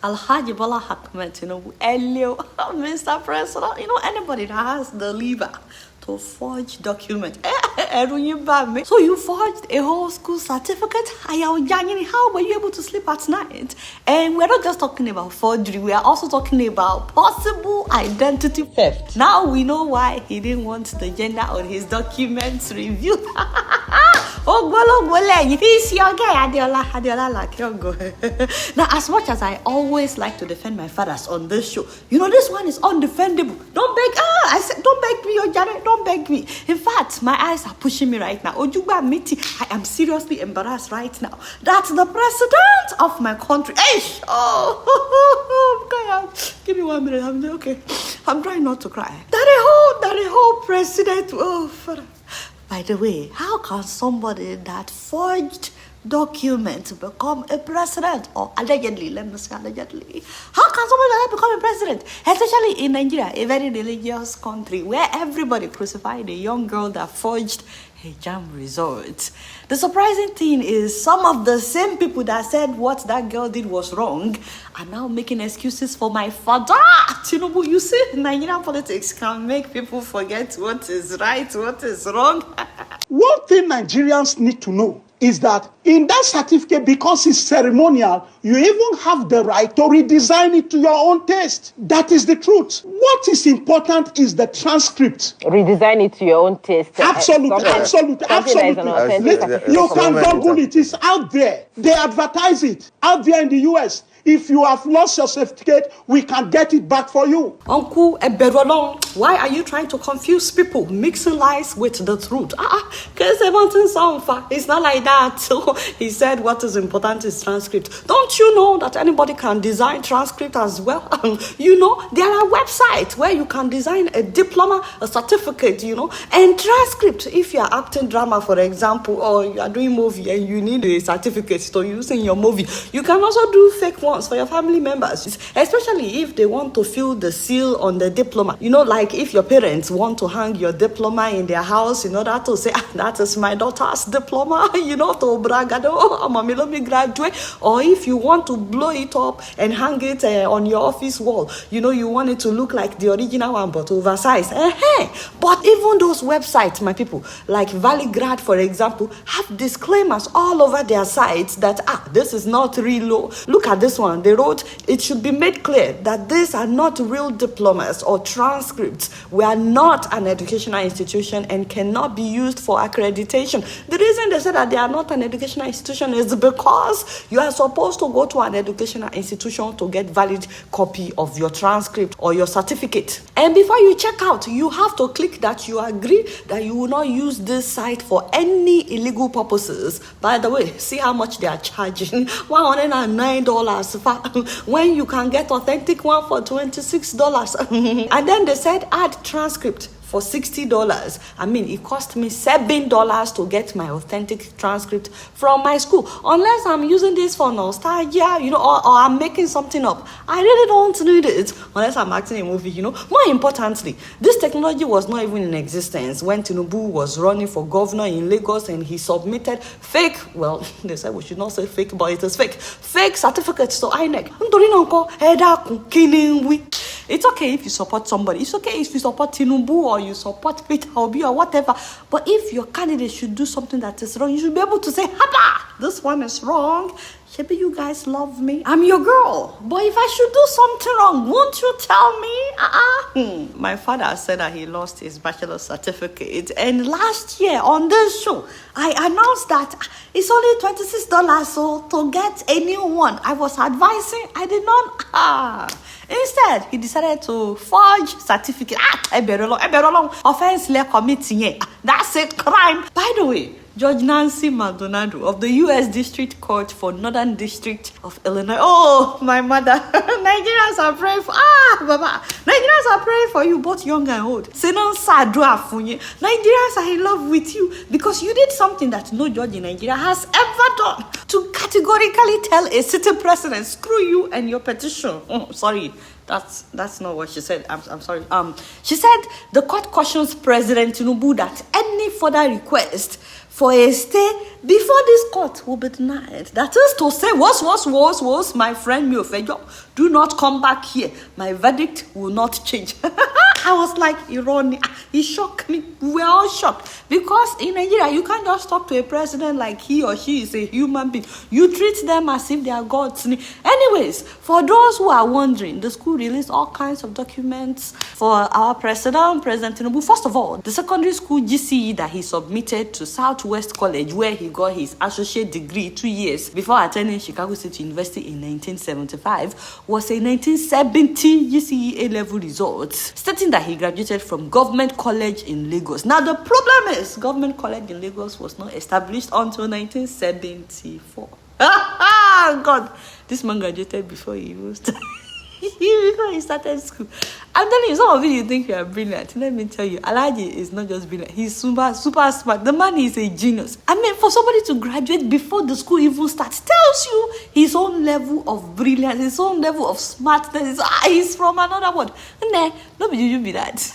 Alhaji Bola Ahmed Tinubu, Elio, Mr. President, anybody that has the lever to forge document. So you forged a whole school certificate? How were you able to sleep at night? And we're not just talking about forgery, we are also talking about possible identity theft. Now we know why he didn't want the gender on his documents reviewed. He's your guy, Adeola, like your go. Now, as much as I always like to defend my fathers on this show, this one is undefendable. Don't beg. I said, don't beg me, Ojane, don't beg me. In fact, my eyes are pushing me right now. Ojuba Miti, I am seriously embarrassed right now that the president of my country, give me 1 minute. Okay. I'm trying not to cry. That a whole president. Oh, father. By the way, how can somebody that forged documents become a president? Or allegedly, let me say allegedly. How can somebody like that become a president? Especially in Nigeria, a very religious country where everybody crucified a young girl that forged a jam result. The surprising thing is some of the same people that said what that girl did was wrong are now making excuses for my father. Tinubu, you see, Nigerian politics can make people forget what is right, what is wrong. One thing Nigerians need to know is that in that certificate, because it's ceremonial, you even have the right to redesign it to your own taste. That is the truth. What is important is the transcript. Redesign it to your own taste. Absolutely. You can Google it. It's out there. They advertise it out there in the US. If you have lost your certificate, we can get it back for you. Uncle Eberolong, why are you trying to confuse people, mixing lies with the truth? It's not like that. So he said what is important is transcript. Don't you know that anybody can design transcript as well? There are websites where you can design a diploma, a certificate, and transcript. If you are acting drama, for example, or you are doing movie and you need a certificate to use in your movie, you can also do fake one for your family members, especially if they want to fill the seal on the diploma. Like if your parents want to hang your diploma in their house in order to say, that is my daughter's diploma, to bragado, me graduate. Or if you want to blow it up and hang it on your office wall, you want it to look like the original one but oversized. But even those websites, my people, like Valleygrad, for example, have disclaimers all over their sites that, this is not real. Look at this one. They wrote, it should be made clear that these are not real diplomas or transcripts. We are not an educational institution and cannot be used for accreditation. The reason they said that they are not an educational institution is because you are supposed to go to an educational institution to get valid copy of your transcript or your certificate. And before you check out, you have to click that you agree that you will not use this site for any illegal purposes. By the way, see how much they are charging. $109 when you can get authentic one for $26. And then they said add transcript for $60. It cost me $7 to get my authentic transcript from my school. Unless I'm using this for nostalgia, or I'm making something up. I really don't need it unless I'm acting a movie, More importantly, this technology was not even in existence when Tinubu was running for governor in Lagos and he submitted fake, they said we should not say fake, but it is fake certificates to INEC. It's okay if you support somebody. It's okay if you support Tinubu or you support Peter Obi or whatever. But if your candidate should do something that is wrong, you should be able to say, this one is wrong. Maybe you guys love me. I'm your girl. But if I should do something wrong, won't you tell me? My father said that he lost his bachelor's certificate. And last year on this show, I announced that it's only $26 so to get a new one. I was advising. I did not. Instead, he decided to forge certificate. Offense committee. That's a crime. By the way, Judge Nancy Maldonado of the U.S. District Court for Northern District of Illinois. Oh, my mother. Nigerians are praying for... Baba. Nigerians are praying for you, both young and old. Nigerians are in love with you because you did something that no judge in Nigeria has ever done. To categorically tell a sitting president, screw you and your petition. Sorry. That's not what she said. I'm sorry. She said the court cautions President Tinubu that any further request for a stay before this court will be denied. That is to say, was my friend Miofejo, do not come back here. My verdict will not change. I was like, ironic. It shocked me. We were all shocked. Because in Nigeria, you can't just talk to a president like he or she is a human being. You treat them as if they are gods. Anyways, for those who are wondering, the school released all kinds of documents for our president, President Tinubu. First of all, the secondary school GCE that he submitted to Southwest College, where he got his associate degree 2 years before attending Chicago State University in 1975, was a 1970 GCE A-level result, stating that he graduated from Government College in Lagos. Now, the problem is, Government College in Lagos was not established until 1974. God, this man graduated before he even started. Before he started school. I'm telling you, some of you think you are brilliant. Let me tell you, Alhaji is not just brilliant. He's super smart. The man is a genius. I mean, for somebody to graduate before the school even starts tells you his own level of brilliance, his own level of smartness. He's from another world. Nah, nobody you be that.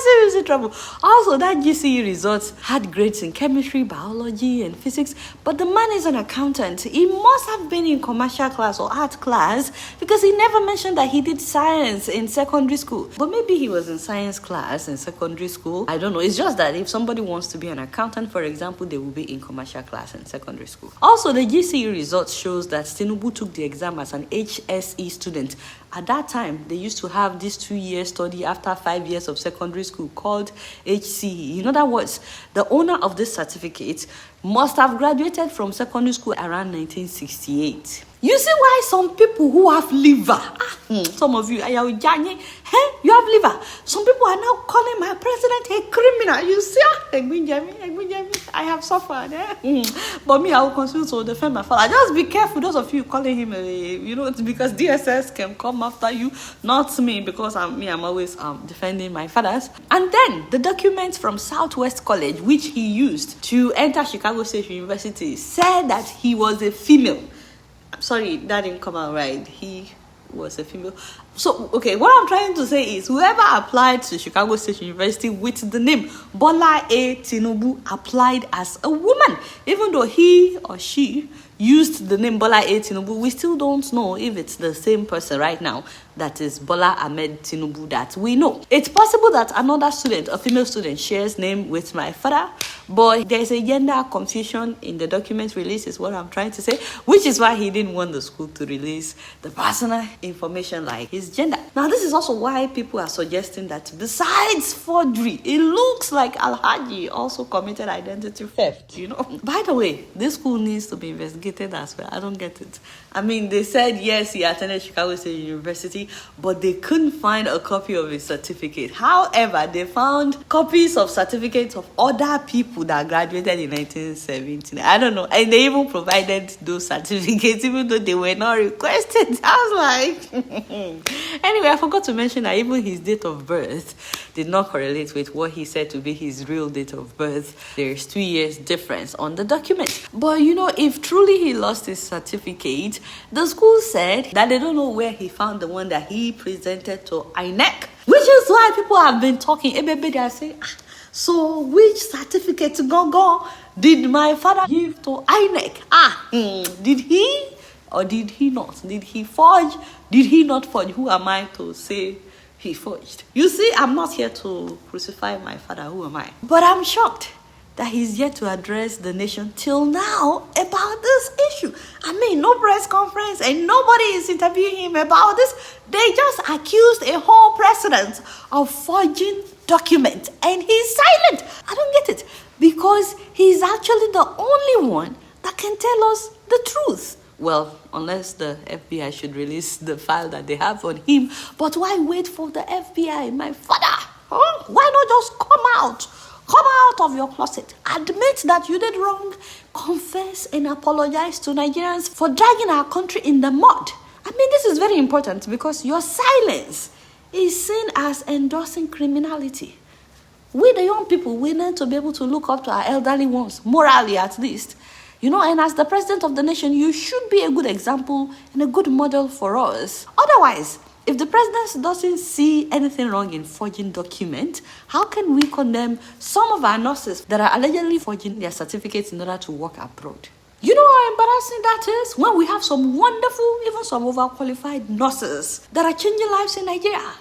Seriously trouble. Also, that GCE results had grades in chemistry, biology, and physics, but the man is an accountant. He must have been in commercial class or art class because he never mentioned that he did science in secondary school. But maybe he was in science class in secondary school. I don't know. It's just that if somebody wants to be an accountant, for example, they will be in commercial class in secondary school. Also, the GCE results shows that Tinubu took the exam as an HSE student. At that time, they used to have this 2-year study after 5 years of secondary school called HCE. In other words, the owner of this certificate must have graduated from secondary school around 1968. You see why some people who have liver, some of you, you have liver. Some people are now calling my president a criminal. You see, I have suffered. But me, I will continue to defend my father. Just be careful, those of you calling him, it's because DSS can come after you, not me, because I'm always defending my fathers. And then the documents from Southwest College, which he used to enter Chicago State University, said that he was a female. Sorry, that didn't come out right. He was a female. So, okay, what I'm trying to say is whoever applied to Chicago State University with the name Bola A. Tinubu applied as a woman. Even though he or she used the name Bola A. Tinubu, we still don't know if it's the same person right now that is Bola Ahmed Tinubu that we know. It's possible that another student, a female student, shares name with my father, but there's a gender confusion in the document release is what I'm trying to say, which is why he didn't want the school to release the personal information like his gender. Now, this is also why people are suggesting that besides forgery, it looks like Alhaji also committed identity theft, By the way, this school needs to be investigated as well. I don't get it. I mean, they said, yes, he attended Chicago State University, but they couldn't find a copy of his certificate. However, they found copies of certificates of other people that graduated in 1917. I don't know. And they even provided those certificates, even though they were not requested. I was like... Anyway, I forgot to mention that even his date of birth did not correlate with what he said to be his real date of birth. There's 2 years difference on the document. But if truly he lost his certificate, the school said that they don't know where he found the one that he presented to INEC. Which is why people have been talking. They are saying, so which certificate did my father give to INEC? Did he or did he not? Did he forge? Did he not forge? Who am I to say he forged? You see, I'm not here to crucify my father. Who am I? But I'm shocked that he's yet to address the nation till now about this issue. I mean, no press conference and nobody is interviewing him about this. They just accused a whole president of forging documents and he's silent. I don't get it because he's actually the only one that can tell us the truth. Well, unless the FBI should release the file that they have on him. But why wait for the FBI, my father? Huh? Why not just come out? Come out of your closet. Admit that you did wrong. Confess and apologize to Nigerians for dragging our country in the mud. I mean, this is very important because your silence is seen as endorsing criminality. We, the young people, we need to be able to look up to our elderly ones, morally at least. And as the president of the nation, you should be a good example and a good model for us. Otherwise, If the president doesn't see anything wrong in forging documents, how can we condemn some of our nurses that are allegedly forging their certificates in order to work abroad? You know how embarrassing that is when we have some wonderful, even some overqualified nurses that are changing lives in Nigeria.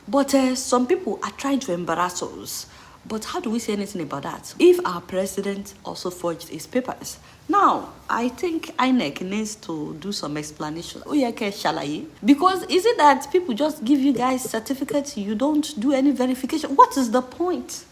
But some people are trying to embarrass us. But how do we say anything about that if our president also forged his papers? Now, I think INEC needs to do some explanation. Because is it that people just give you guys certificates, you don't do any verification? What is the point?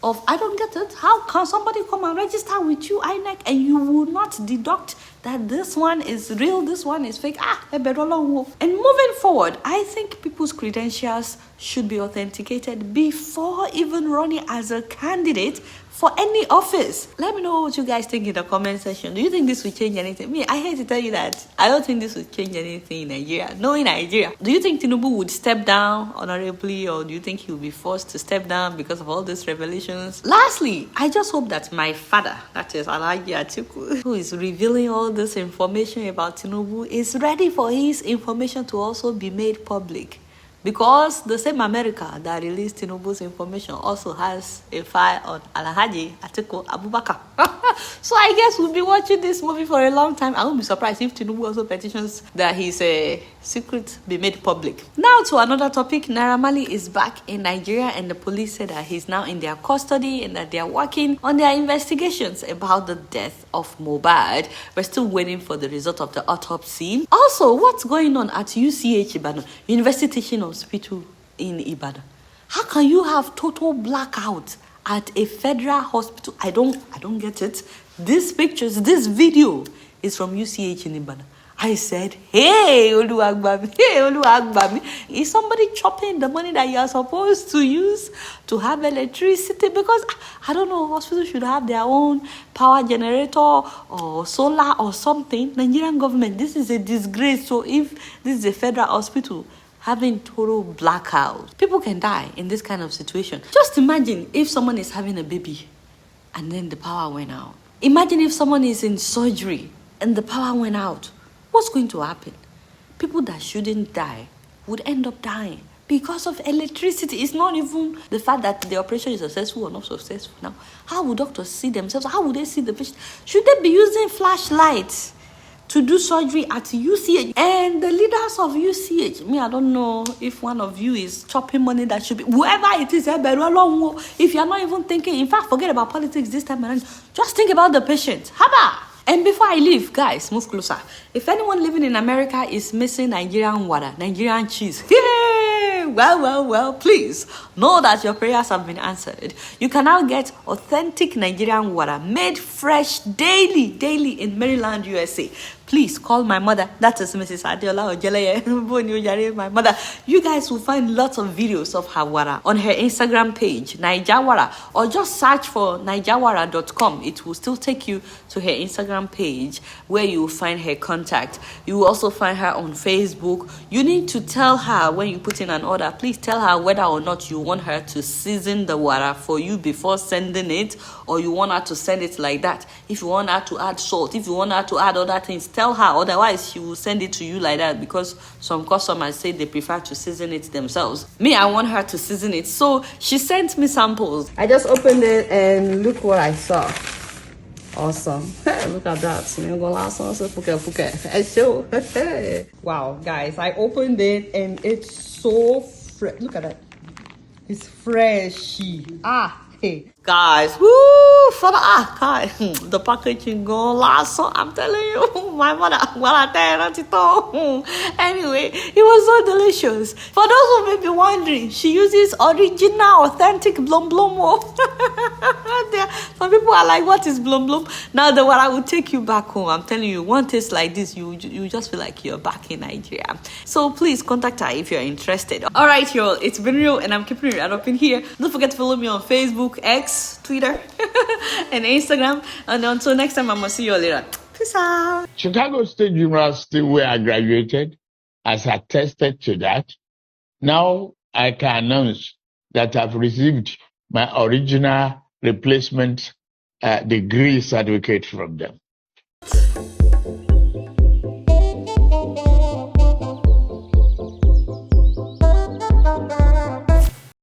I don't get it. How can somebody come and register with you, INEC, and you will not deduct that this one is real, this one is fake? And moving forward, I think people's credentials should be authenticated before even running as a candidate for any office. Let me know what you guys think in the comment section. Do you think this will change anything? Me, I hate to tell you that I don't think this will change anything in Nigeria. No, in Nigeria. Do you think Tinubu would step down honorably, or do you think he will be forced to step down because of all these revelations? Lastly, I just hope that my father, that is Alhaji Atiku, who is revealing all this information about Tinubu, is ready for his information to also be made public. Because the same America that released Tinubu's information also has a file on Alhaji Atiku Abubakah. So I guess we'll be watching this movie for a long time. I won't be surprised if Tinubu also petitions that his secret be made public. Now to another topic. Naira Marley is back in Nigeria, and the police said that he's now in their custody and that they are working on their investigations about the death of Mohbad. We're still waiting for the result of the autopsy. Also, what's going on at UCH Ibadan, University Teaching Hospital in Ibadan? How can you have total blackout at a federal hospital? I don't get it. These pictures, this video is from UCH in Ibadan. I said, hey, Oluwagbami, hey, Oluwagbami, is somebody chopping the money that you are supposed to use to have electricity? Because, I don't know, hospitals should have their own power generator or solar or something. Nigerian government, this is a disgrace. So if this is a federal hospital having total blackout, people can die in this kind of situation. Just imagine if someone is having a baby and then the power went out. Imagine if someone is in surgery and the power went out. What's going to happen? People that shouldn't die would end up dying because of electricity. It's not even the fact that the operation is successful or not successful. Now, how would doctors see themselves? How would they see the patient? Should they be using flashlights to do surgery at UCH? And the leaders of UCH, me, I don't know if one of you is chopping money that should be, whoever it is, if you're not even thinking, in fact, forget about politics this time around, just think about the patient. Haba! And before I leave, guys, move closer. If anyone living in America is missing Nigerian water, Nigerian cheese, yay! Well, please know that your prayers have been answered. You can now get authentic Nigerian water made fresh daily in Maryland, USA. Please call my mother. That is Mrs. Adeola or my mother. You guys will find lots of videos of her water on her Instagram page, Naijawara, or just search for naijawara.com. It will still take you to her Instagram page where you will find her contact. You will also find her on Facebook. You need to tell her when you put in an order, please tell her whether or not you want her to season the water for you before sending it, or you want her to send it like that. If you want her to add salt, if you want her to add other things, tell her. Otherwise, she will send it to you like that, because some customers say they prefer to season it themselves. Me, I want her to season it. So she sent me samples. I just opened it and look what I saw. Awesome. Look at that. Wow, guys, I opened it and it's so fresh. Look at that. It's freshy. Hey. Guys, woo, the packaging gone last, so I'm telling you, my mother, anyway, it was so delicious. For those who may be wondering, she uses original, authentic blum blum. Some people are like, what is blum blum? Now the one I will take you back home. I'm telling you, one taste like this, you just feel like you're back in Nigeria. So please contact her if you're interested. All right, y'all, it's been real, and I'm keeping it right up in here. Don't forget to follow me on Facebook, X, Twitter, and Instagram. And until next time, I'm gonna see you all later. Peace out. Chicago State University, where I graduated, has attested to that. Now I can announce that I've received my original replacement degree certificate from them.